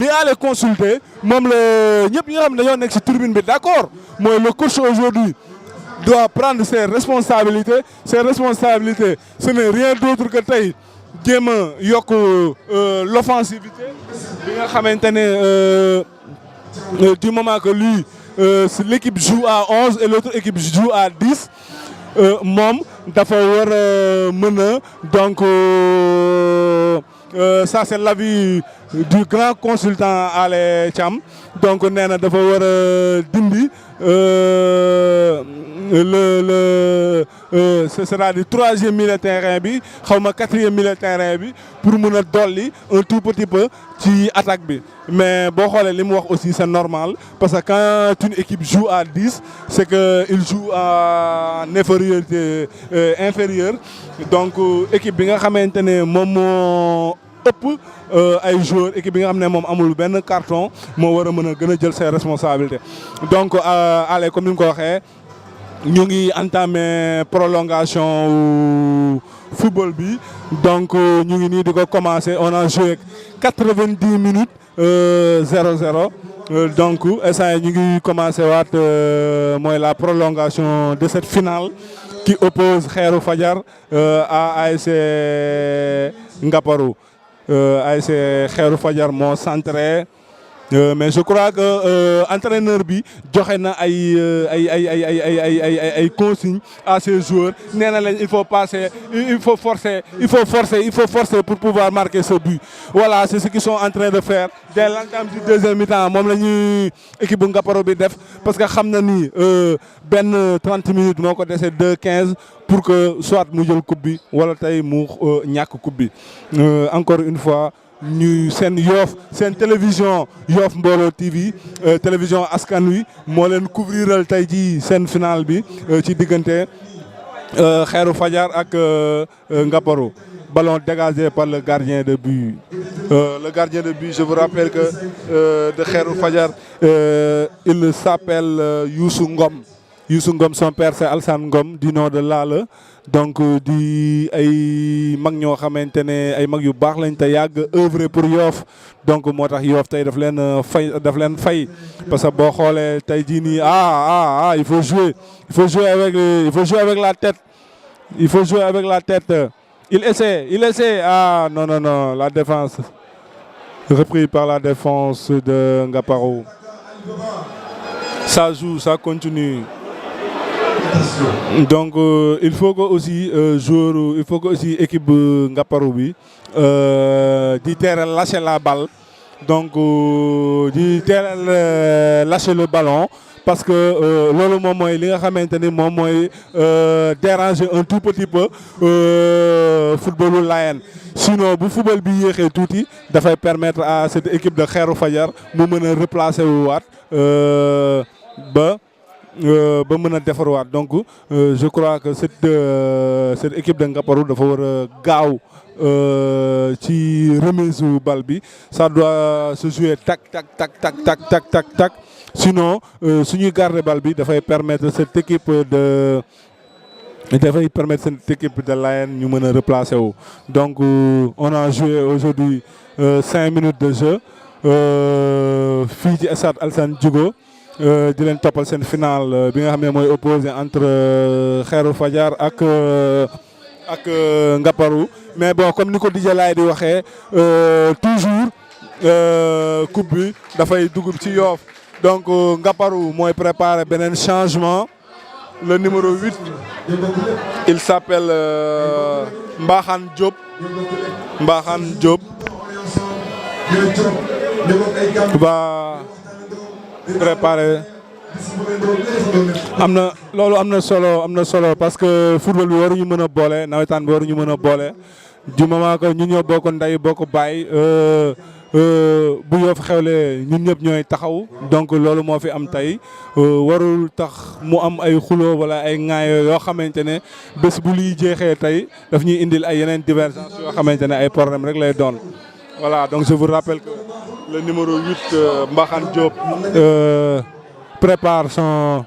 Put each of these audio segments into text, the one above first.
di aller consulter moom la ñëpp ñi nga xam ne dañoo nekk ci tribune bi d'accord mooy le coach aujourd'hui doit prendre ses responsabilités. Ses responsabilités, ce n'est rien d'autre que tey jéem a yokk l'offensivité bi nga xamante ne du moment que lui l'équipe joue à 11 et l'autre équipe joue à 10 moom dafa war a mën a donc ça c'est l'avis du grand consultant Ale Thiam donc nee na dafa war a dindi ce sera du troisième milieu de terrain bi xaw ma quatrième milieu de terrain bi pour mën a dolli un tout petit peu ci attaque bi mais boo xoolee li mu wax aussi c'est normal parce que quand une équipe joue à 10 c'est que il joue en infériorité inférieure donc équipe bi nga xamante ne moom moo ëpp ay joueurs équipe bi nga xam ne moom amul benn carton moo war a mën a gën a jël ses responsabilités donc allez comme ni nga ko waxee ñu ngi entamé prolongation football bi donc ñu ngi nii di ko commencer on a joué 90 minutes 0-0 donc instant ñu ngi commencer waat mooy la prolongation de cette finale qui oppose Xeeru Fajar à ASC Ngaparou. ASC Xeeru Fajar moo centré mais je crois que entraîneur bi joxe na ay consignes à ses joueurs nee na leen il faut passer il faut forcer pour pouvoir marquer ce but voilà c'est ce qu'ils sont en train de faire dès l'entame du deuxième mi-temps moom la ñuy équipe bu Ngaparou bi def parce que xam na ni benn 30 minutes moo ko dese 2-15 pour que soit mu jël coupe bi wala tey mu ñàkk coupe bi encore une fois ñu seen Yoff seen télévision Yoff Mbollo TV télévision askan wi moo leen couvriral tey ji seen finale bi ci diggante Xeeru Fajar ak Ngaparou ballon dégagé par le gardien de but le gardien de but je vous rappelle que de Xeeru Fajar il s'appelle Youssou Ngom son père c'est Alsane Ngom du nom de Lala donc di ay mag ñoo xamante ne ay mag yu baax lañ te yàgg œuvrer pour Yoff donc moo tax Yoff tey daf leen fay parce que boo xoolee tey jii nii il faut jouer avec la tête il essaie non la défense repris par la défense de Ngaparou ça joue ça continue. Donc il faut que aussi équipe Ngaparou bi di teel lâcher la balle donc di teel lâcher le ballon parce que loolu moom mooy li nga xamante ni moom mooy déranger un tout petit peu footballu Layène sinon bu football bi yéexee tuuti dafay permettre à cette équipe de Xeeru Fajar mu mën a replacer wu waat ba mën a defarwaat donc je crois que cette équipe de Ngaparou dafa war a gaaw ci remise u bal bi ça doit se jouer tac sinon suñuy garder bal bi dafay permettre cette équipe de Layène ñu mën a replacer wu donc on a joué aujourd'hui 5 minutes de jeu fii ci stade Alassane Djigo di leen toppal seen finale bi nga xam ne mooy opposé entre Xeeru Fajar ak Ngaparou mais bon comme ni ko DJ Laye di waxee toujours coupe bi dafay dugub ci Yoff donc Ngaparou mooy préparer beneen changement le numéro 8 il s'appelle Mbaxane Diop va préparer am na solo parce que football bi waruñu mën a boole nawetaan bi waruñu mën a boole du moment que ñu ñoo bokk ndey bokk baay bu Yoff xewlee ñun ñëpp ñooy taxaw donc loolu moo fi am tey warul tax mu am ay xuloo wala ay ŋaayo yoo xamante ne bés bu liy jeexee tey daf ñuy indil ay yeneen divergence yoo xamante ne ay problème rek lay doon voilà donc je vous rappelle que le numéro 8 Mbaxane Diop prépare son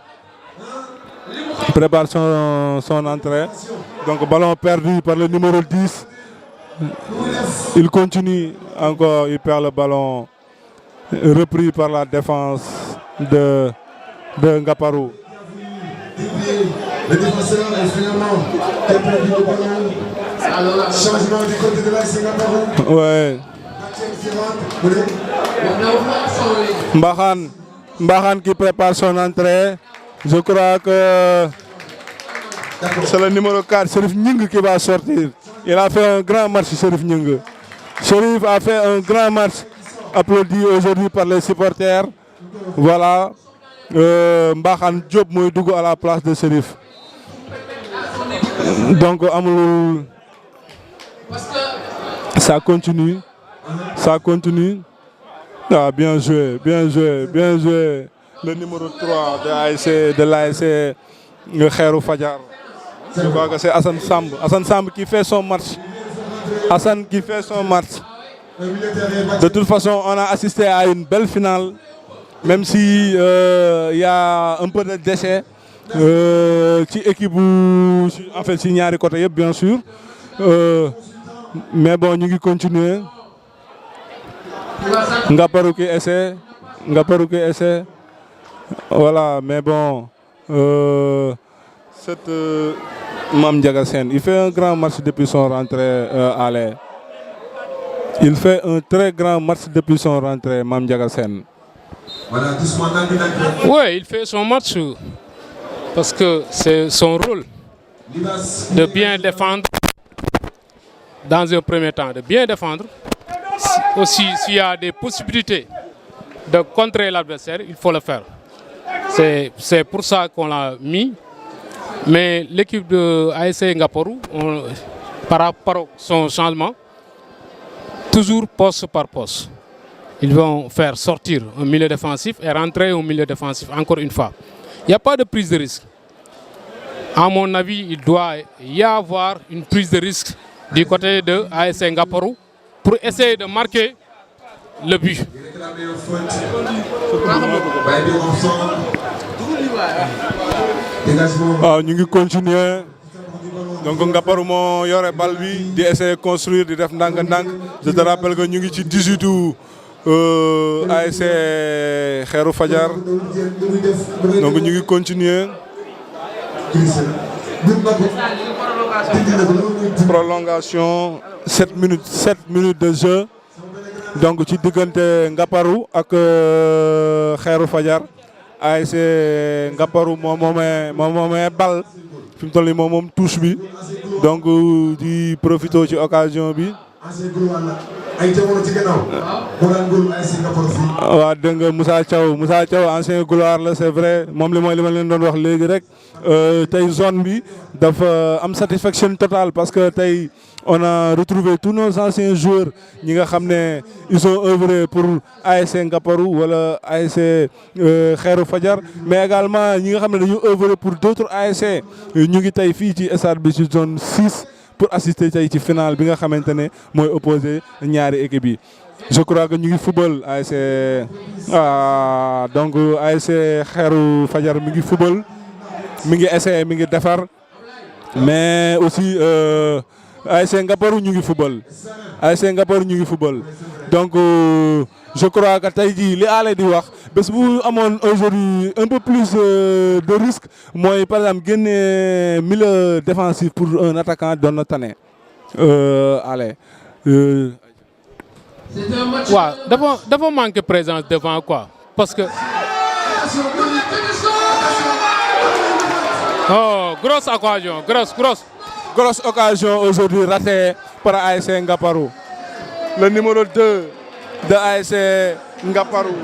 entrée donc ballon perdu par le numéro 10 il continue encore il perd le ballon repris par la défense de Ngaparou. Le défenseur est finalement perdu le ballon. Changement du côté de l'AS Ngaparou. Ouais. Mbahan qui prépare son entrée. Je crois que c'est le numéro 4, Cherif Nying, qui va sortir. Il a fait un grand match, Cherif Nying. Cherif a fait un grand match, applaudi aujourd'hui par les supporters. Voilà. Mbahan Diop Moïdougou à la place de Cherif. Donc, ça continue. Ça continue. Ah, bien joué, bien joué, bien joué. Le numéro 3 de l'ASC Khairou Fadjar. Je crois que c'est Hassan Samb. Hassan Samb qui fait son match. Hassan qui fait son match. De toute façon, on a assisté à une belle finale. Même si y a un peu de déchets. Qui équipe en fait si ñaari côté bien sûr. Mais bon, nous continuons. Ngaparou qui essaie. Ngaparou qui essaie. Voilà, mais bon. Cette Mam Diaga Sène, il fait un grand match depuis son rentrée à l'air. Il fait un très grand match depuis son rentrée, Mam Diaga Sène. Oui, il fait son match parce que c'est son rôle de bien défendre dans un premier temps, de bien défendre. Aussi, s'il y a des possibilités de contrer l'adversaire, il faut le faire. C'est pour ça qu'on l'a mis. Mais l'équipe de ASC Ngaparou, par rapport à son changement, toujours poste par poste. Ils vont faire sortir un milieu défensif et rentrer au milieu défensif encore une fois. Il n'y a pas de prise de risque. À mon avis, il doit y avoir une prise de risque du côté de ASC Ngaparou pour essayer de marquer le but. Nous continuons. Donc Ngaparou moo yore bal bi di essayer de construire di def ndànk-ndànk. Je te rappelle que ñu ngi ci 18 ASC Khairou Fadjar. Donc ñu ngi continuer. Prolongation 7 minutes de jeu. Donc ci diggante Ngaparou ak Khairou Fadjar. ASC Ngaparou moomee bal fi mu toll nii moom touche bi donc di profité ci occasion bi. waaw dégg nga Moussa Thiaw ancien gloire la c'est vrai moom li ma leen doon wax léegi rek tey zone bi dafa am satisfaction totale parce que tey on a retrouvé tous nos anciens joueurs ñi nga xam ne ils ont œuvré pour ASC Ngaparou wala ASC Khairou Fadjar mais également ñi nga xam ne dañu œuvré pour d'autres ASC ñu ngi tey fii ci stade bi ci zone 6 pour assister tey ci finale bi nga xamante ne mooy opposé ñaari équipe yi. Je crois que ñu ngi football ASC donc ASC Khairou Fadjar mi ngi football mi ngi essayé mi ngi defar mais aussi ASC Ngaparou ñu ngi football ASC Ngaparou ñu ngi football donc je crois que tey jii li aale di wax bés bu amoon aujourd'hui un peu plus de risque mooy par exemple génne milieu défensif pour un attaquant doon na tane aale. waaw dafa manquer présence devant quoi parce que oh grosse occasion grosse occasion aujourd'hui ratée par ASC Ngaparou. Le numéro 2 de ASC Ngaparou,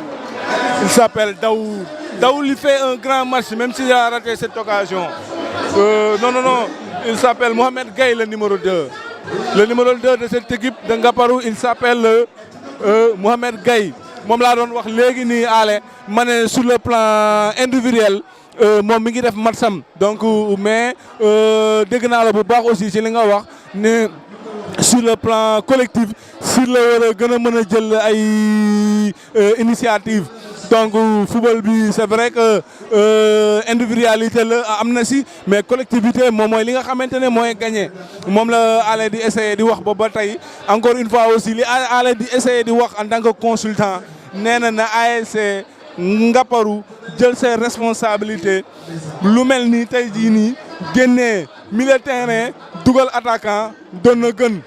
il s'appelle Daoud. Daoud il fait un grand match même s'il a raté cette occasion. Non, il s'appelle Mohamed Gaye, le numéro 2. Le numéro 2 de cette équipe de Ngaparou, il s'appelle Mohamed Gaye. Moom laa doon wax léegi nii aale ma ne sur le plan individuel moom mi ngi def matsam donc mais dégg naa la bu baax aussi ci li nga wax ne sur le plan collectif sur la war a gën a mën a jël ay initiative donc football bi c'est vrai que individualité la am na si mais collectivité moom mooy li nga xamante ne mooy gagné moom la ale di essayer di wax boobu ba tey encore une fois aussi li ale di essayer di wax en tant que consultant nee na ASC Ngaparou jël ses responsabilités lu mel ni tey jii nii génnee milieu terrain dugal attaquant doon na gën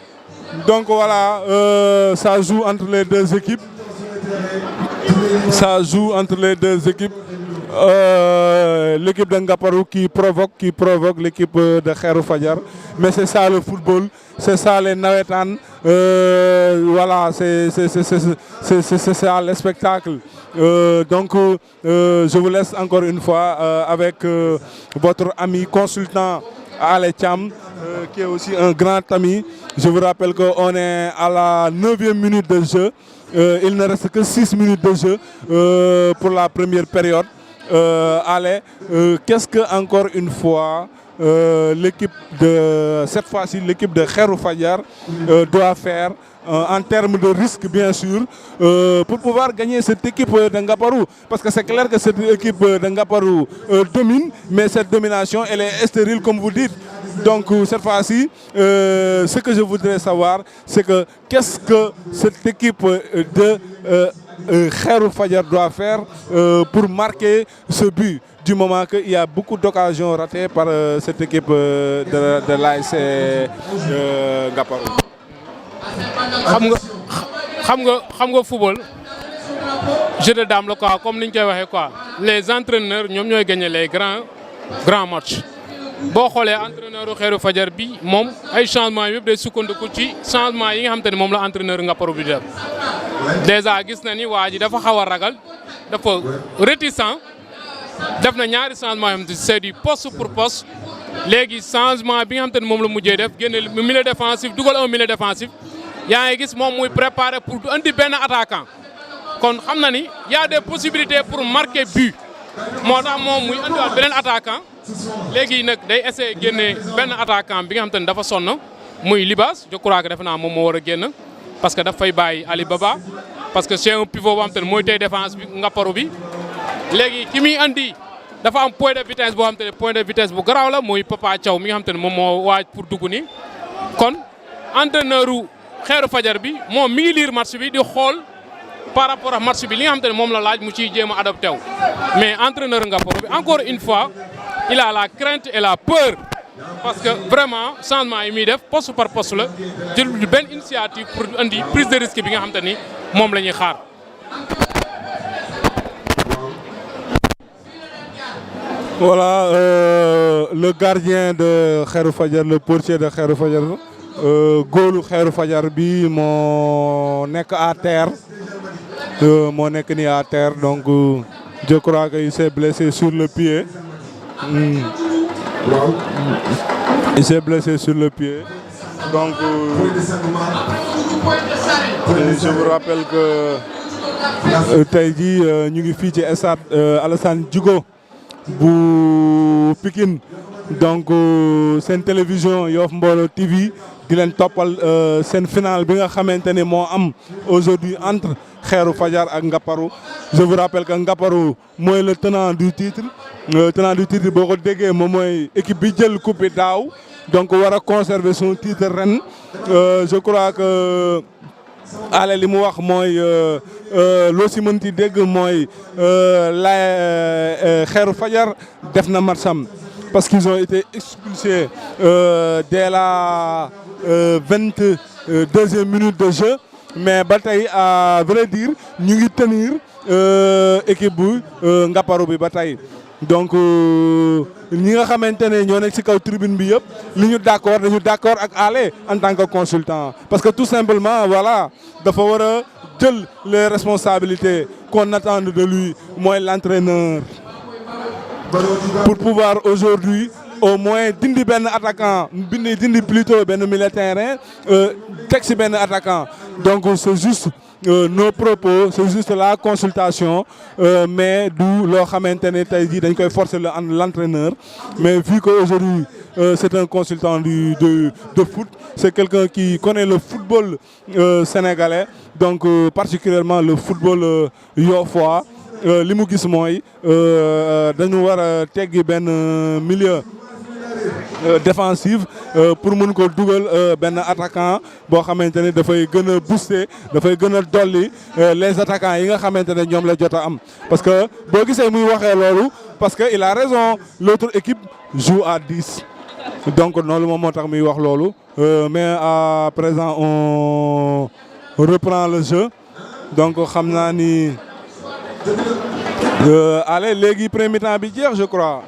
donc voilà ça joue entre les deux équipes. Ça joue entre les deux équipes. L'équipe de Ngaparou qui provoque l'équipe de Khairou Fadiar. Mais c'est ça le football, c'est ça les nawetaan. Voilà, c'est ça le spectacle. Donc, je vous laisse encore une fois avec votre ami consultant Ale Thiam, qui est aussi un grand ami. Je vous rappelle qu'on est à la 9e minute de jeu. Il ne reste que 6 minutes de jeu pour la première période. Allez, qu'est-ce que encore une fois l'équipe de cette fois-ci l'équipe de Khairou Fadiar doit faire en termes de risque bien sûr pour pouvoir gagner cette équipe de Ngaparou, parce que c'est clair que cette équipe de Ngaparou domine, mais cette domination elle est stérile comme vous dites. Donc cette fois-ci, ce que je voudrais savoir, c'est que qu'est-ce que cette équipe de Khairou Fadiar doit faire pour marquer ce but, du moment qu'il y a beaucoup d'occasions ratées par cette équipe de l'ASC Ngaparou. xam nga football jeu de dame la quoi, comme ni ñu koy waxee quoi, les entraîneurs ñoom ñooy gagner les grands matchs. boo xoolee entraîneur u Khairou Fadiar bi moom ay changement yëpp day sukkandiku ci changement yi nga xam te ne moom la entraîneur Ngaparou bi def. déjà gis na ni waa ji dafa xaw a ragal, dafa réticent, def na ñaari changement yoo xam te c'est du poste pour poste. léegi changement bi nga xam te ne moom la mujjee def génne milieu défensif dugal un milieu défensif yaa ngi gis moom muy préparé pour andi benn attaquant. kon xam na ni y a des possibilités pour marquer but moo tax moom muy andiwaat beneen attaquant. léegi nag day essayer génne benn attaquant bi nga xam te ne dafa sonn muy Libas, je crois que defe naa moom moo war a génn parce que daf fay bàyyi Ali Baba, parce que c'est un pivot boo xam te ne mooy tey défense bi Ngaparou bi. léegi ki muy andi dafa am point de vitesse boo xam te ne point de vitesse bu garaaw la muy Papa Thiaw mi nga xam te ne moom moo waaj pour dugg nii. kon entraîneur u Khairou Fadiar bi moom mi ngi lire match bi di xool par rapport ak match bi li nga xam te ne moom la laaj mu ciy jéem a adopté wu. mais entraîneur Ngaparou bi encore une fois il a la crainte et la peur, parce que vraiment changement yi muy def poste par poste la jël benn initiative pour andi prise de risque bi nga xam te ni moom la ñuy xaar. Voilà, le gardien de Khairou Fadiar, le portier de Khairou Fadiar, góolu Khairou Fadiar bi moo nekk à terre, moo nekk nii à terre, donc je crois qu'il s'est blessé sur le pied. Il s'est blessé sur le pied. Donc, je vous rappelle que tey jii ñu ngi fii ci stade Alassane Djigo bu Pikine. Donc seen télévision Yoff Mbollo TV di leen toppal seen final bi nga xamante ne moo am aujourd'hui entre Khairou Fadiar ak Ngaparou. Je vous rappelle que Ngaparou mooy le tenant du titre. Tenant du titre boo ko déggee moom mooy équipe bi jël coupe bi daaw, donc war a conserver son titre ren. Je crois que ale li mu wax mooy loo si mënti dégg mooy Khairou Fadiar def na matcham parce qu'ils ont été expulsés dès la 22e minute de jeu, mais ba tey à vrai dire ñu ngi tenir équipe bu Ngaparou bi ba tey. Donc ñi nga xamante ne ñoo nekk ci kaw tribune bi yëpp li ñu d'accord dañu d'accord ak Ale en tant que consultant, parce que tout simplement voilà dafa war a jël les responsabilités qu'on attend de lui, mooy l'entraîneur, pour pouvoir aujourd'hui au moins dindi benn attaquant dindi plutôt benn milieu terrain teg ci benn attaquant. Donc c'est juste nos propos, c'est juste la consultation, mais du loo xamante ne tey jii dañ koy forcer l'entraîneur. Mais vu qu'aujourd'hui c'est un consultant de foot, c'est quelqu'un qui connaît le football sénégalais, donc particulièrement le football yoffois. li mu gis mooy dañu war a teggi benn milieu défensive pour mën ko dugal benn attaquant boo xamante ne dafay gën a booster dafay gën a dolli les attaquants yi nga xamante ne ñoom la jot a am. parce que boo gisee muy waxee loolu parce que il a raison l'autre équipe joue à 10 donc noonu moom moo tax muy wax loolu mais à présent on reprend le jeu donc xam naa ni allez léegi premier mi-temps bi jeex je crois.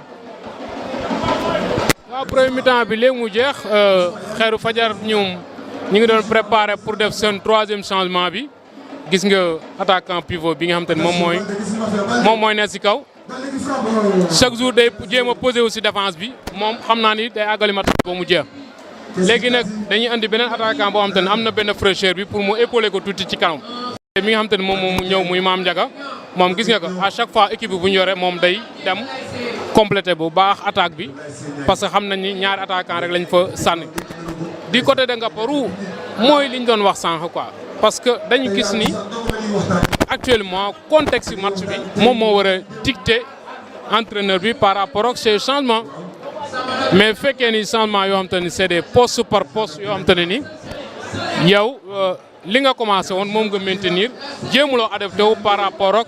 waaw premier mi-temps bi léegi mu jeex Xeeru Fajar ñoom ñu ngi doon préparé pour def seen troisième changement bi gis nga attaquant pivot bi nga xam te ne moom mooy nekk si kaw chaque jour day jéem a posé aussi défense bi moom xam naa ni day àggali match ba mu jeex. léegi nag dañuy andi beneen attaquant boo xam te ne am na benn fraîcheur bi pour mu épauler ko tuuti ci kanam. mi nga xam te ne moom mu ñëw muy Mame Ndiaga moom gis nga ko à chaque fois équipe bi bu ñu yore moom day dem complété bu baax attaque bi parce que xam nañ ni ñaari attaquant rek lañ fa sànni. du côté de Ngaparou mooy li ñu doon wax sànq quoi parce que dañu gis ni actuellement contexte match bi moom moo war a dicter entraîneur bi par rapport ak ces changements mais fekkee ni changement yoo xam te ne c'est des postes par poste yoo xam te ne ni yow. li nga commencé woon moom nga maintenir jéemuloo adapté wu par rapport ak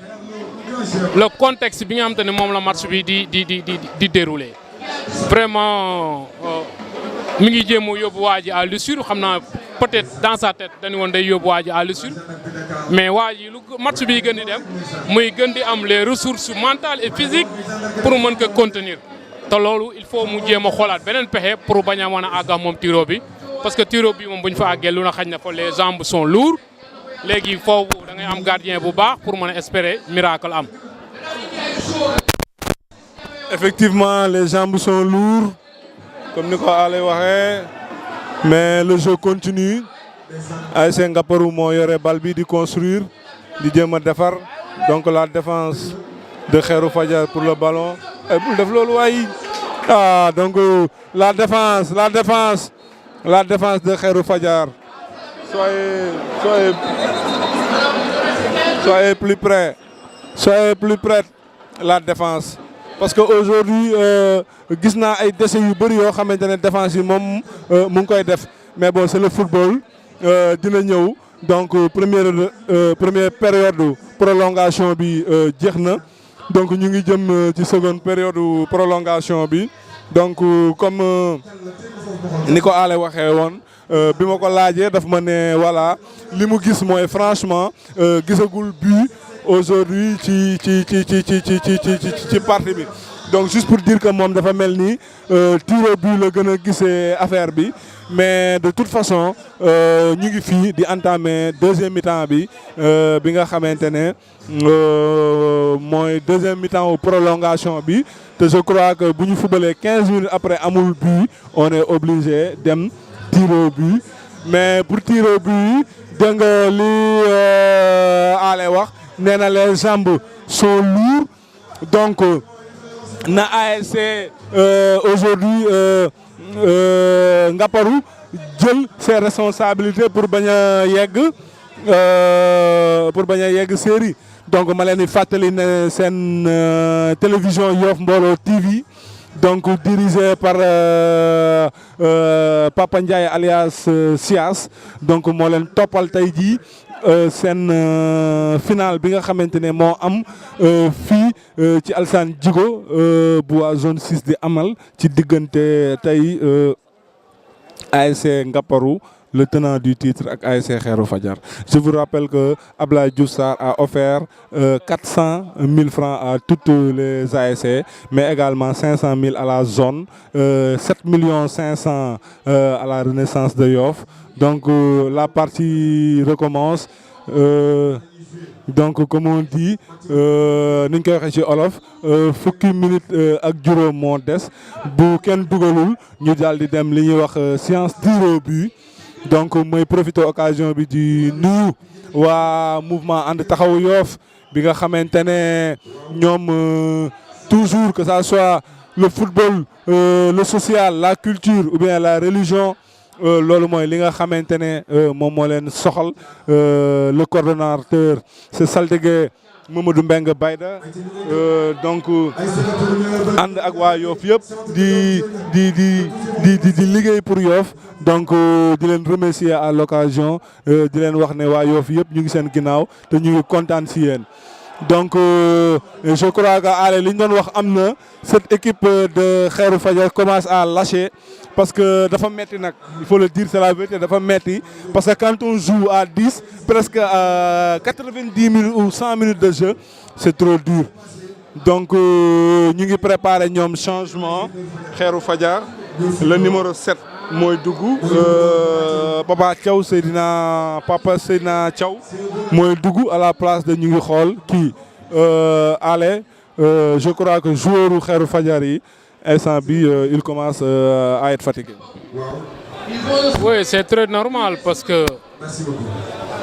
le contexte bi nga xam te ne moom la match bi di dérouler vraiment mi ngi jéem a yóbbu waa ji à l'usure xam naa peut-être dans sa tête dañu woon day yóbbu waa ji à l'usure mais waa ji lu match bi gën di dem muy gën di am les ressources mentales et physiques pour mën ko contenir te loolu il faut mu jéem a xoolaat beneen pexe pour bañ a mën a àgg moom tiro bi. parce que tiro bi moom bu ñu fa àggee lu na xañ na fa les jambes sont lourdes léegi foofu da ngay am gardien bu baax pour mën a espérer miracle am. effectivement les jambes sont lourdes comme ni ko Alé waxee mais le jeu continue ASC Ngaparou moo yore bal bi di construire di jéem a defar donc la défense de Xeeru Fajar pour le ballon et bul def loolu waay donc la défense de Xeeru Fajar soyez plus près la défense parce que aujourd'hui gis naa ay déchets yu bëri yoo xamante ne défense yi moom mu ngi koy def mais bon c'est le football dina ñëw donc première période prolongation bi jeex na donc ñu ngi jëm ci seconde période prolongation bi donc comme ni ko Alé waxee woon bi ma ko laajee daf ma ne voilà li mu gis mooy franchement gisagul but aujourd'hui ci partie bi donc juste pour dire que moom dafa mel ni tir au but la gën a gisee affaire bi mais de toute façon ñu ngi fii di entamer deuxième mi-temps bi nga xamante ne mooy deuxième mi-temps prolongation bi te je crois que bu ñu fubalee 15 minutes après amul but on est obligé dem tir au but mais pour tir au but dégg nga li Alé wax nee na les jambes sont lourdes donc na ASC aujourd'hui Ngaparou jël ses responsabilités pour bañ a yegg série donc ma leen di fàttali ne seen télévision Yoff Mbollo TV donc dirigé par Papa Ndiaye alias Sias donc moo leen toppal tey jii seen final bi nga xamante ne moo am fii ci Alassane Djigo bu waa zone 6 di amal ci diggante tey ASC Ngaparou le tenant du titre ak ASC Xeeru Fajar. Je vous rappelle que Ablaye Diouf Sarr a offert 400 000 francs à toutes les ASC mais également 500 000 à la zone 7 500 000 à la Renaissance de Yoff. Donc la partie recommence donc comme on dit ni ñu koy waxee ci olof fukki minute ak juróom moo des bu kenn dugalul ñu daal di dem li ñuy wax séance tir au but donc mooy profiter occasion bi di nuyu waa mouvement ànd taxawu Yoff bi nga xamante ne ñoom toujours que ça soit le football le social la culture ou bien la religion loolu mooy li nga xamante ne moom moo leen soxal le coordonnateur c'est Saltigué Mamadou Mbengue Bayda donc ànd ak waa Yoff yëpp di liggéey pour Yoff donc di leen remercier à l'occasion di leen wax ne waa Yoff yëpp ñu ngi seen ginnaaw te ñu ngi kontaan si yéen. Donc je crois que allez li ñu doon wax am na cette équipe de Khairou Fadiar commence à lâcher parce que dafa metti nag il faut le dire c'est la vérité dafa metti parce que quand on joue à 10 presque à 90 minutes ou 100 minutes de jeu c'est trop dur. Donc ñu ngi préparer ñoom changement Khairou Fadiar le numéro 7 mooy dugg Papa Seydina Thiaw mooy dugg à la place de ñu ngi xool kii Ale je crois que joueur u Khairou Fadiar yi instant bi il commence à être fatigué. Oui, c'est très normal parce que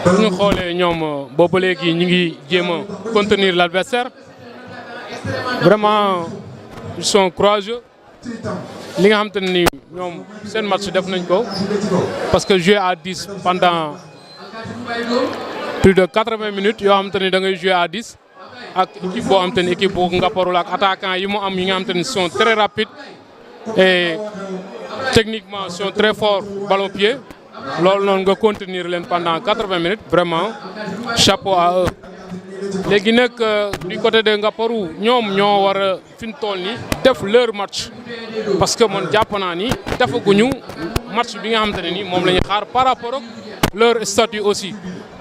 bu ñu xoolee ñoom boobu léegi ñu ngi jéem a contenir l'adversaire vraiment ils sont courageux li nga xam te ne ni ñoom seen match def nañ ko parce que jouer à 10 pendant plus de 80 minutes yoo xam te ne da ngay jouer à 10 ak équipe boo xam te ne équipe bu Ngaparou la ak attaquant yi mu am yi nga xam te ne sont très rapides et techniquement sont très forts ballon pied loolu noonu nga contenir leen pendant 80 minutes vraiment chapeau à eux. léegi nag du côté de Ngaparou ñoom ñoo war a fi mu toll nii def leur match parce que man jàpp naa ni defaguñu match bi nga xamante ne ni moom la ñuy xaar par rapport ak leur statut aussi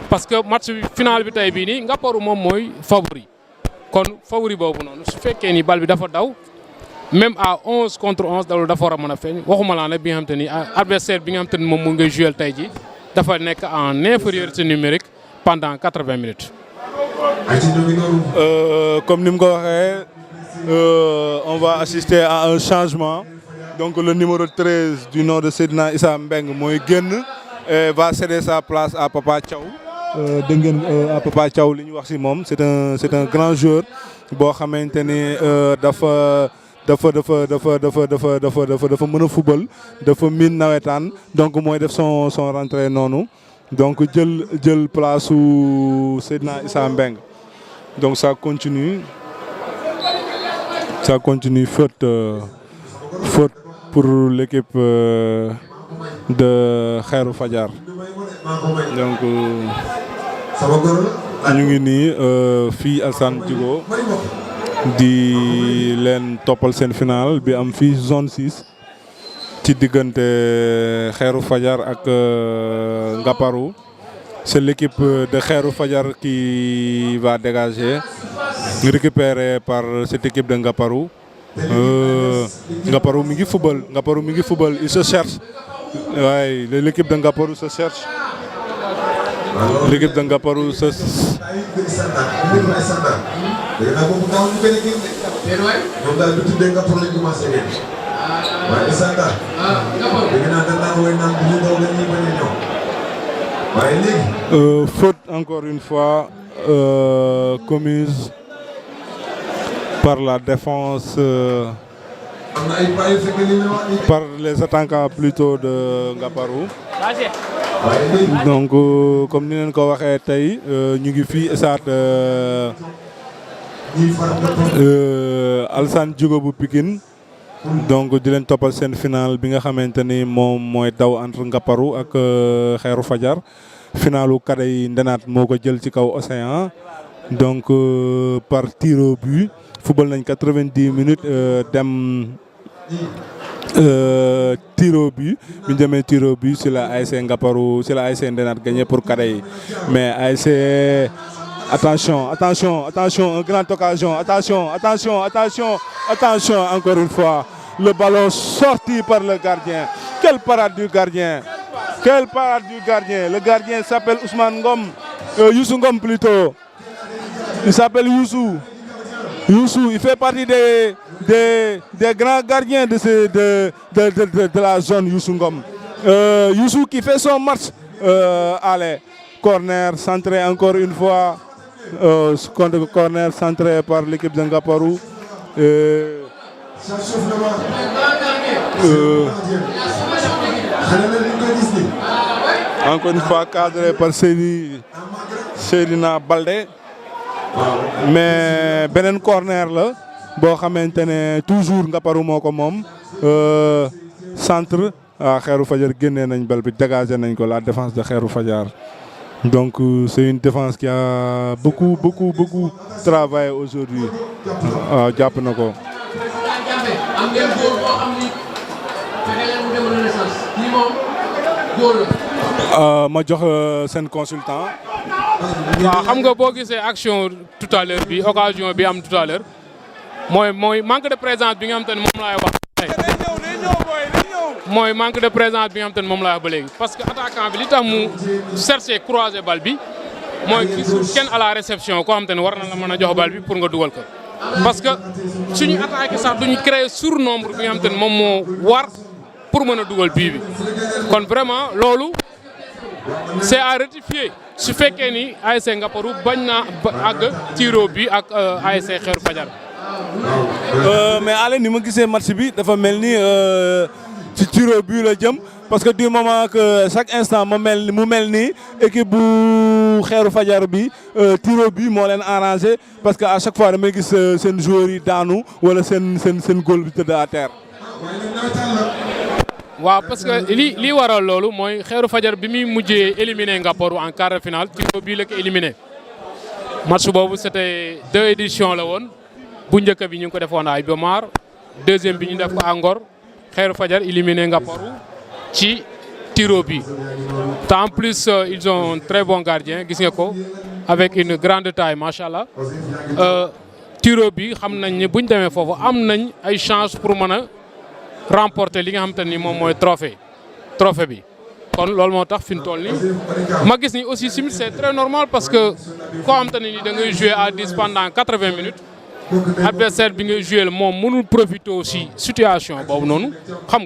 parce que match final bi tey bii nii Ngaparou moom mooy favori kon favori boobu noonu su fekkee ni bal bi dafa daw même à 11 contre 11 loolu dafa war a mën a feeñ waxuma laa ne bi nga xamante ni adversaire bi nga xamante ni moom mu ngay jouer tey ji dafa nekk en infériorité numérique pendant 80 minutes. Comme ni mu ko waxee on va assister à un changement donc le numéro 13 du nom de Seydina Issa Mbeng mooy génn et va céder sa place à Papa Thiaw. Dégg ngeen à Papa Thiaw li ñu wax ci moom c'est un grand joueur boo xamante ni dafa mën a football dafa miin nawetaan donc mooy def son rentrée noonu donc jël place su Seydina Issa Mbeng donc ça continue faute pour l'équipe de Khairou Fadiar donc ñu ngi nii fii Alassane Djigo di leen toppal seen final bi am fii zone 6 ci diggante Khairou Fadiar ak Ngaparou. C'est l'équipe de Khairou Fadiar qui va dégager, récupérée par cette équipe de Ngaparou. Ngaparou mi ngi football, il se cherche. Ouais, l'équipe de Ngaparou se cherche. L'équipe de Ngaparou se faute encore une fois commise par la défense par les attaquants plutôt de Ngaparou. Donc comme ni leen ko waxee tey ñu ngi fii stade Alassane Djigo bu Pikine donc di leen toppal seen final bi nga xamante ni moom mooy daw entre Ngaparou ak Khairou Fadiar finalu cadet yi Ndenaat moo ko jël ci kaw Océan donc par tir au but football nañ 90 minutes dem tir au but bi ñu demee tir au but si la ASC Ngaparou si la ASC Ndenaat gagné pour cadet yi mais ASC attention une grande occasion attention encore une fois le ballon sorti par le gardien. Quelle parade du gardien, le gardien s'appelle Ousmane Ngom, Youssou Ngom plutôt, il s'appelle Youssou, il fait partie des grands gardiens de la zone. Youssou Ngom, Youssou qui fait son match. Allez, corner centré encore une fois, corner centré par l'équipe de Ngaparou. Encore une fois cadré par Seydina Baldé. mais beneen corner la boo xamante ne toujours Ngaparou moo ko moom centre Xeeru Fajar génnee nañ bal bi dégagé nañ ko la défense de Xeeru Fajar. Donc c'est une défense qui a beaucoup travaillé aujourd'hui. waaw jàpp na ko. ma jox seen consultant. waaw xam nga boo gisee action tout à l'heure bi occasion bi am tout à l'heure mooy manque de présence bi nga xam te ne moom laay wax. mooy manque de présence bi nga xam te ne moom laay wax ba léegi parce que attaquant bi li tax mu chercher croiser bal bi mooy gisul kenn à la réception koo xam te ne war na la mën a jox bal bi pour nga dugal ko. parce que suñu attaqué sax duñu créer surnombre bi nga xam te ne moom moo war pour mën a dugal bii bi kon vraiment loolu c'est à rectifier su fekkee ni ASC Ngaparou bañ naa àgg tiro bi ak ASC Xeeru Fajar. mais Alé ni ma gisee match bi dafa mel ni ci tiro bi la jëm parce que du moment que chaque instant mu mel ni équipe bu Xeeru Fajar bi tiro bi moo leen arrangé parce que à chaque fois damay gis seen joueurs yi daanu wala seen góol bi tëdd à terre. waaw parce que lii waral loolu mooy Xeeru Fajar bi muy mujjee éliminé Ngaparou en quart de finale tiro bii la ko éliminé match boobu c'était 2 éditions la woon bu njëkk bi ñu ngi ko defoon à Iba Mar deuxième bi ñu def ko à Ngor Xeeru Fajar éliminé Ngaparou ci tiro bi te en plus ils ont un très bon gardien gis nga ko avec une grande taille macha allah tiro bi xam nañ ne bu ñu demee foofu am nañ ay chance pour mën a remporter li nga xamante ni moom mooy trophée bi kon loolu moo tax fi mu toll nii ma gis ni aussi simil c'est très normal parce que koo xamante ne ni da ngay jouer à 10 pendant 80 minutes adversaire bi ngay jouer moom mënul profiter aussi situation boobu noonu xam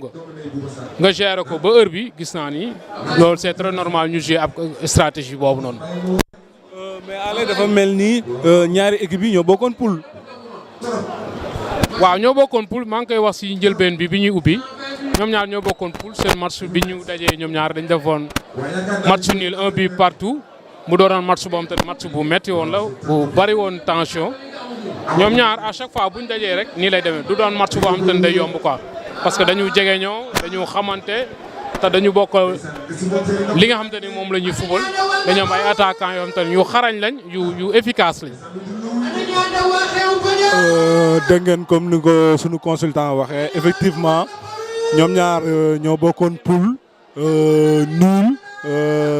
nga gérer ko ba heure bi gis naa ni loolu c'est très normal ñu jouer ab stratégie boobu noonu. mais Alé dafa mel ni ñaari équipe yi ñoo bokkoon poule. waaw ñoo bokkoon poule maa ngi koy wax si njëlbeen bi ñuy ubbi ñoom ñaar ñoo bokkoon poule seen match bi ñu dajee ñoom ñaar dañ defoon match nul 1 but partout mu doonoon match boo xam te ne match bu metti woon la bu bari woon tension ñoom ñaar à chaque fois bu ñu dajee rek nii lay demee du doon match boo xam te ne day yomb quoi parce que dañu jege ñoo dañu xamante te dañu bokk li nga xam te ni moom la ñuy football dañoo am ay attaquants yoo xam te ne yu xarañ lañ yu efficace lañ. dégg ngeen comme ni ko sunu consultant waxee effectivement ñoom ñaar ñoo bokkoon poule nul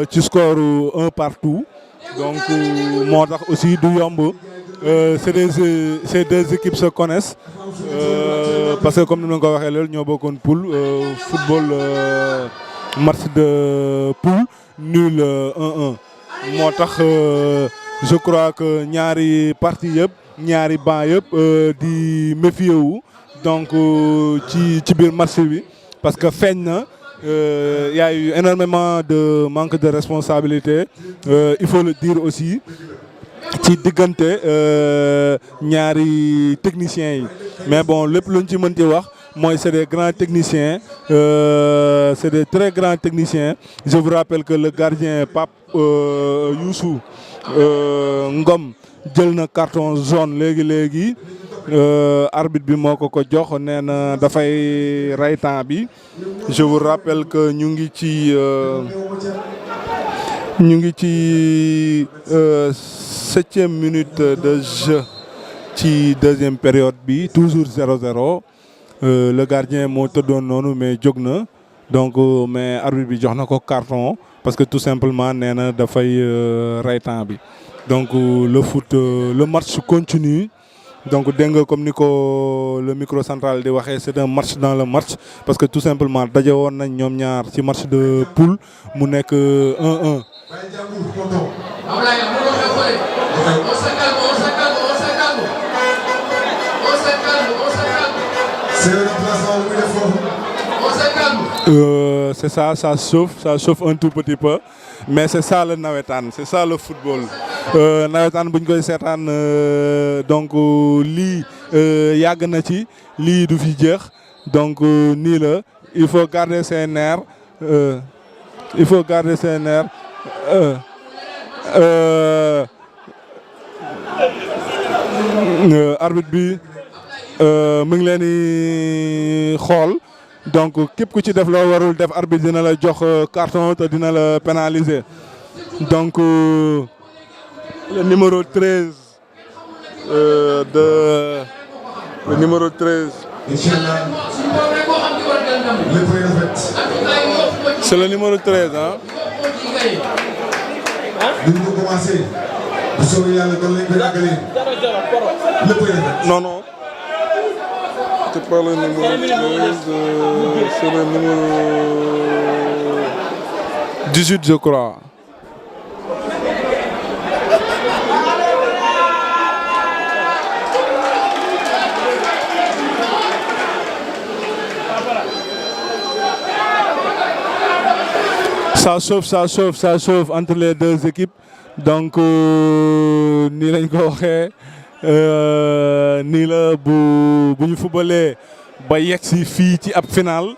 ci score 1 partout donc moo tax aussi du yomb ces deux équipes se connaissent parce que comme ni ma ko waxee loolu ñoo bokkoon poule football match de poule nul 1-1 moo tax je crois que ñaari partie yëpp. ñaari banc yëpp di méfier wu donc ci biir match bi parce que feeñ na y a eu énormément de manque de responsabilité il faut le dire aussi ci diggante ñaari techniciens yi mais bon lépp luñ ci mënti wax mooy c'est des grands techniciens c'est des très grands techniciens je vous rappelle que le gardien Pape Youssou Ngom jël na carton jaune léegi arbitre bi moo ko jox nee na dafay ray temps bi je vous rappelle que ñu ngi ci 7e minute de jeu ci deuxième période bi toujours 0-0 le gardien moo tëddoon noonu mais jóg na donc mais arbitre bi jox na ko carton parce que tout simplement nee na dafay ray temps bi. Donc le match continue donc dégg nga comme ni ko le micro central di waxee c'est un match dans le match parce que tout simplement daje woon nañ ñoom ñaar ci match de poule mu nekk 1-1. C'est ça chauffe un tout petit peu mais c'est ça le nawetaan c'est ça le football nawetaan bu ñu koy seetaan donc lii yàgg na ci lii du fi jeex donc nii la il faut garder ses nerfs arbitre bi mu ngi leen di xool donc képp ku ci def loo warul def arbitre dina la jox carton te dina la pénaliser donc le numéro 13 le numéro 13. Inch'Allah, le point de fait. C'est le numéro 13 hein. Nous avons commencé. Vous saurez le point de fait. Non, non. C'est pas le numéro 13, c'est le numéro 18, je crois. Ça chauffe entre les deux équipes. Donc, nii lañ ko waxee nii la bu ñu footballee ba yegg si fii ci ab final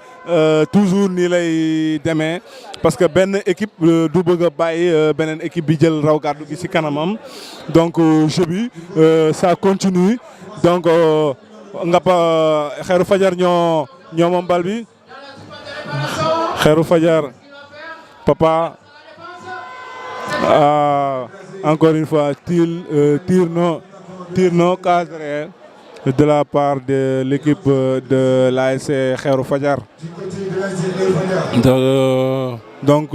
toujours nii lay demee parce que benn équipe du bëgg a bàyyi beneen équipe bi jël raw gàddu gi ci kanamam donc jeu bi ça continue donc Xeeru Fajar ñoo moom bal bi Xeeru Fajar Papa encore une fois tir non cadré de la part de l'équipe de l'ASC Xeeru Fajar. Donc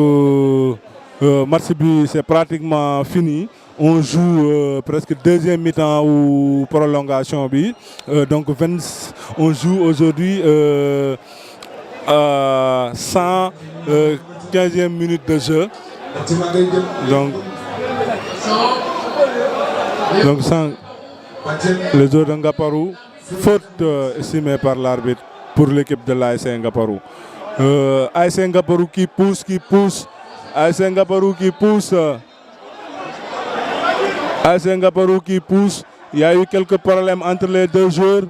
match bi c'est pratiquement fini. On joue presque deuxième mi-temps ou prolongation bi donc on joue aujourd'hui 115e minute de jeu. Donc sans les joueurs de Ngaparou, faute estimée par l'arbitre pour l'équipe de l'ASC Ngaparou. ASC Ngaparou qui pousse. ASC Ngaparou qui pousse. ASC Ngaparou qui pousse. Il y a eu quelques problèmes entre les deux joueurs,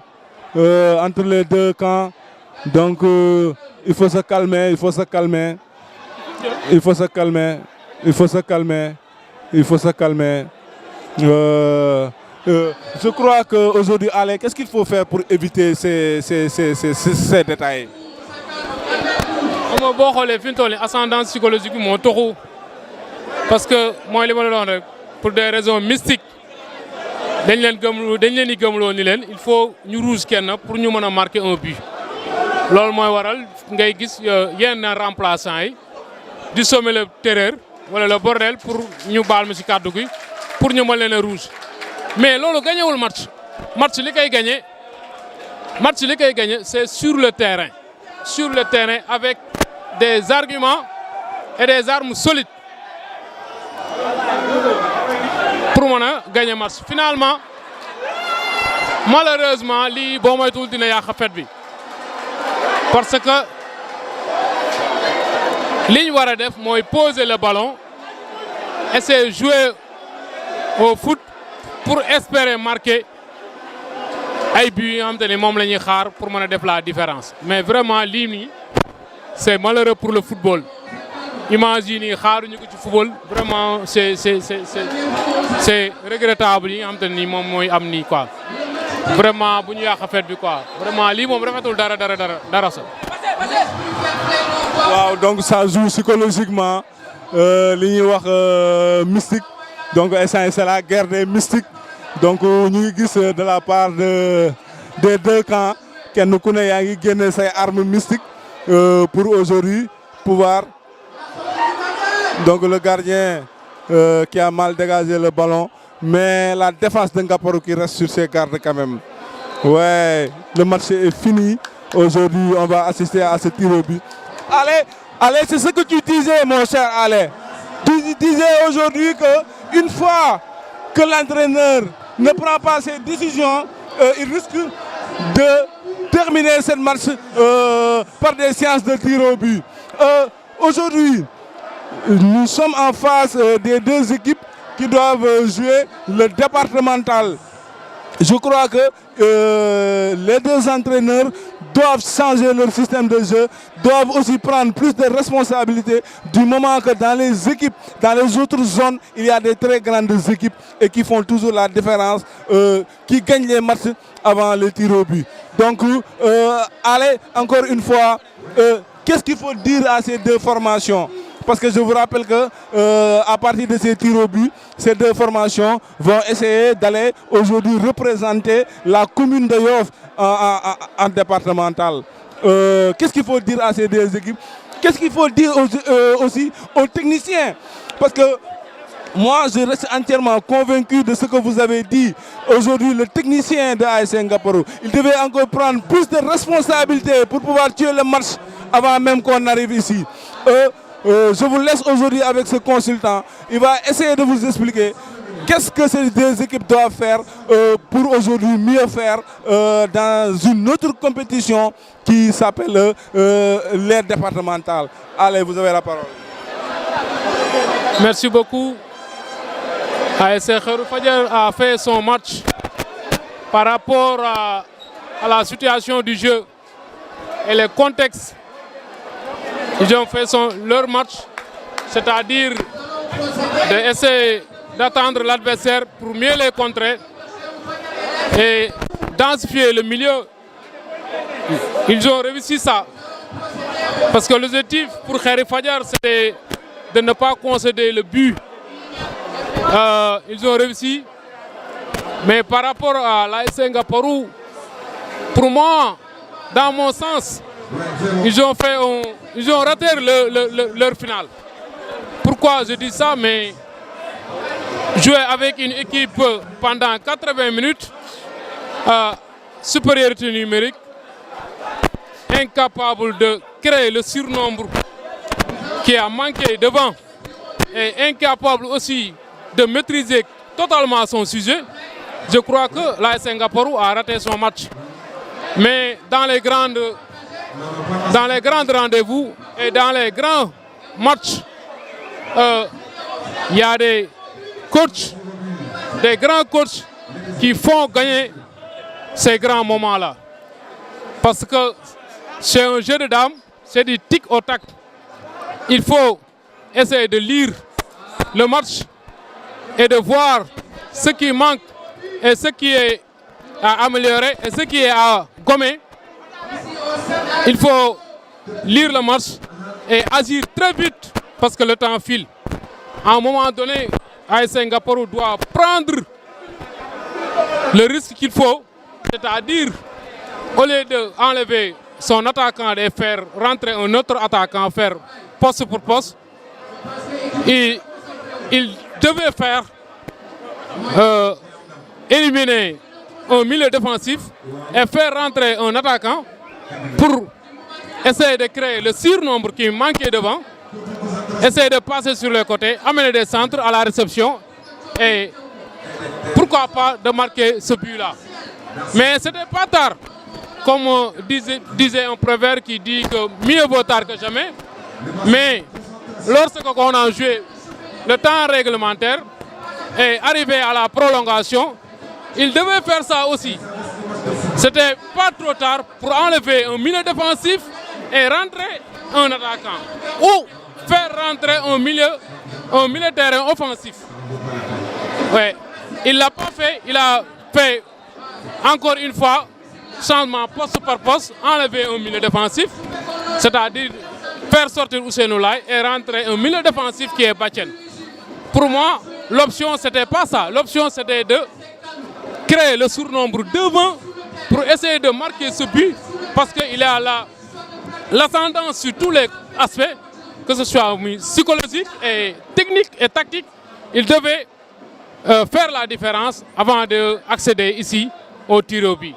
entre les deux camps. Donc il faut se calmer. Je crois qu'aujourd'hui, Allez, qu'est-ce qu'il faut faire pour éviter ces détails? Boo xoolee fi ñu toll nii ascendance psychologique bi moo toxu parce que mooy li ma la doon rek pour des raisons mystiques dañ leen di gëmloo ni leen il faut ñu rouge kenn pour ñu mën a marquer un but. loolu mooy waral ngay gis yenn remplaçants yi di sommer le terreur wala le bordel pour ñu baal ma ci kàddu gi pour ñu mën leen a rouge mais loolu gañewul match li koy gagné c'est sur le terrain avec des arguments et des armes solides pour mën a gagner match finalement malheureusement lii boo moytuwul dina yàq fête bi parce que li ñu war a def mooy poser le ballon essayer de jouer au foot pour espérer marquer ay buts yi nga xamante ne moom la ñuy xaar pour mën a def la différence mais vraiment lii nii c'est malheureux pour le football image yi nii xaaruñu ko ci football vraiment c'est regrettable yi nga xamante ne nii moom mooy am nii quoi vraiment bu ñu yàq fête bi quoi vraiment lii moom rafetul dara sa. waaw donc ça joue psychologiquement li ñuy wax mystique donc c'est la guerre des mystiques donc ñu ngi gis de la part des deux camps kenn ku ne yaa ngi génne say armes mystiques pour aujourd'hui pouvoir donc le gardien qui a mal dégagé le ballon mais la défense de Ngaparou qui reste sur ses gardes quand même. Ouais, le match est fini. Aujourd'hui, on va assister à ce tir au but. Allez, c'est ce que tu disais, mon cher Allez. Tu disais aujourd'hui qu'une fois que l'entraîneur ne prend pas ses décisions, il risque de terminer cette match par des séances de tir au but. Aujourd'hui, nous sommes en face des deux équipes qui doivent jouer le départemental. je crois que les deux entraîneurs doivent changer leur système de jeu, doivent aussi prendre plus de responsabilités du moment que dans les équipes, dans les autres zones, il y a des très grandes équipes et qui font toujours la différence, qui gagnent les matchs avant le tir au but. Donc, allez, encore une fois, qu'est-ce qu'il faut dire à ces deux formations? Parce que je vous rappelle que à partir de ces tirs au but, ces deux formations vont essayer d'aller aujourd'hui représenter la commune de Yoff en départemental. Qu'est-ce qu'il faut dire à ces deux équipes? Qu'est-ce qu'il faut dire aussi aux techniciens? Parce que moi, je reste entièrement convaincu de ce que vous avez dit. Aujourd'hui, le technicien de AS Ngaparou, il devait encore prendre plus de responsabilités pour pouvoir tuer le match avant même qu'on arrive ici. Je vous laisse aujourd'hui avec ce consultant. Il va essayer de vous expliquer qu'est-ce que ces deux équipes doivent faire pour aujourd'hui mieux faire dans une autre compétition qui s'appelle l'ère départementale. Allez, vous avez la parole. Merci beaucoup. AS Khairou Fadiar a fait son match par rapport à la situation du jeu et les contextes. Ils ont fait leur match, c'est-à-dire d'essayer d'attendre l'adversaire pour mieux les contrer et densifier le milieu. Ils ont réussi ça. Parce que l'objectif pour Khairou Fadiar, c'était de ne pas concéder le but. Ils ont réussi. Mais par rapport à l'AS Ngaparou, pour moi, dans mon sens, ils ont raté leur finale. Pourquoi je dis ça? Mais jouer avec une équipe pendant 80 minutes, supériorité numérique, incapable de créer le surnombre qui a manqué devant et incapable aussi de maîtriser totalement son sujet, je crois que l'AS Ngaparou a raté son match. Mais dans les grands rendez-vous et dans les grands matchs, il y a des coachs, des grands coachs qui font gagner ces grands moments-là. Parce que c'est un jeu de dames, c'est du tic au tac. Il faut essayer de lire le match et de voir ce qui manque et ce qui est à améliorer et ce qui est à gommer. Il faut lire le match et agir très vite parce que le temps file. À un moment donné, AS Ngaparou doit prendre le risque qu'il faut, c'est-à-dire au lieu d'enlever son attaquant et faire rentrer un autre attaquant, faire poste pour poste, il devait faire éliminer un milieu défensif et faire rentrer un attaquant pour essayer de créer le surnombre qui manquait devant, essayer de passer sur le côté, amener des centres à la réception et pourquoi pas de marquer ce but-là. Mais ce n'était pas tard, comme disait un proverbe qui dit que mieux vaut tard que jamais. Mais lorsqu'on a joué le temps réglementaire et arrivé à la prolongation, il devait faire ça aussi. C'était pas trop tard pour enlever un milieu défensif et rentrer un attaquant. Ou faire rentrer un milieu de terrain offensif. Ouais. Il ne l'a pas fait, il a fait encore une fois changement poste par poste, enlever un milieu défensif, c'est-à-dire faire sortir Ousseynou Laye et rentrer un milieu défensif qui est Batienne. Pour moi, l'option c'était pas ça. L'option c'était de créer le surnombre devant pour essayer de marquer ce but parce qu'il a l'ascendance sur tous les aspects, que ce soit psychologique et technique et tactique. Il devait faire la différence avant d'accéder ici au tir au but.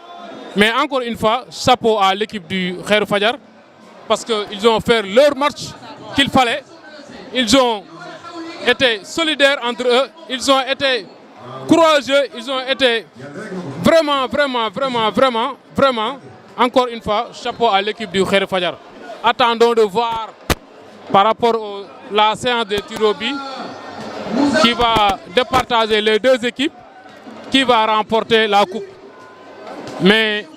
Mais encore une fois, chapeau à l'équipe du Khairou Fadiar parce qu'ils ont fait leur match qu'il fallait. Ils ont été solidaires entre eux, ils ont été courageux, ils ont été vraiment, encore une fois, chapeau à l'équipe du Khairou Fadiar. Attendons de voir par rapport à la séance de tir au but qui va départager les deux équipes qui va remporter la coupe. Mais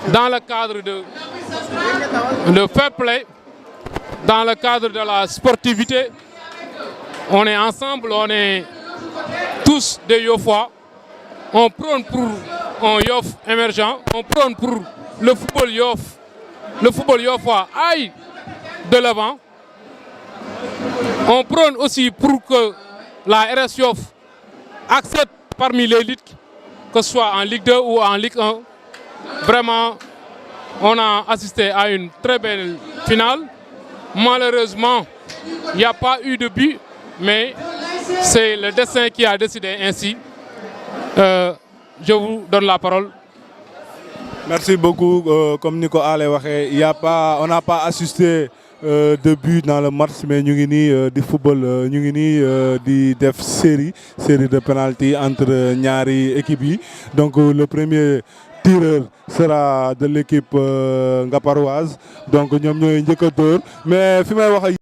dans le cadre de fair play, dans le cadre de la sportivité, on est ensemble, on est tous des Yofois. On prône pour un Yoff émergent, on prône pour le football Yofois aille de l'avant. On prône aussi pour que la RS Yoff accède parmi l'élite, que ce soit en Ligue 2 ou en Ligue 1. Vraiment, on a assisté à une très belle finale. Malheureusement, il n'y a pas eu de but, mais c'est le destin qui a décidé ainsi. Je vous donne la parole. Merci beaucoup. Comme Nico Ale waxee, on n'a pas assisté de but dans le match, mais ñu ngi nii di football ñu ngi nii di def série de penalty entre ñaari équipes yi. Donc le premier tireur sera de l'équipe ngaparoise. Donc ñoom ñooy njëkk a dóor, mais fi may wax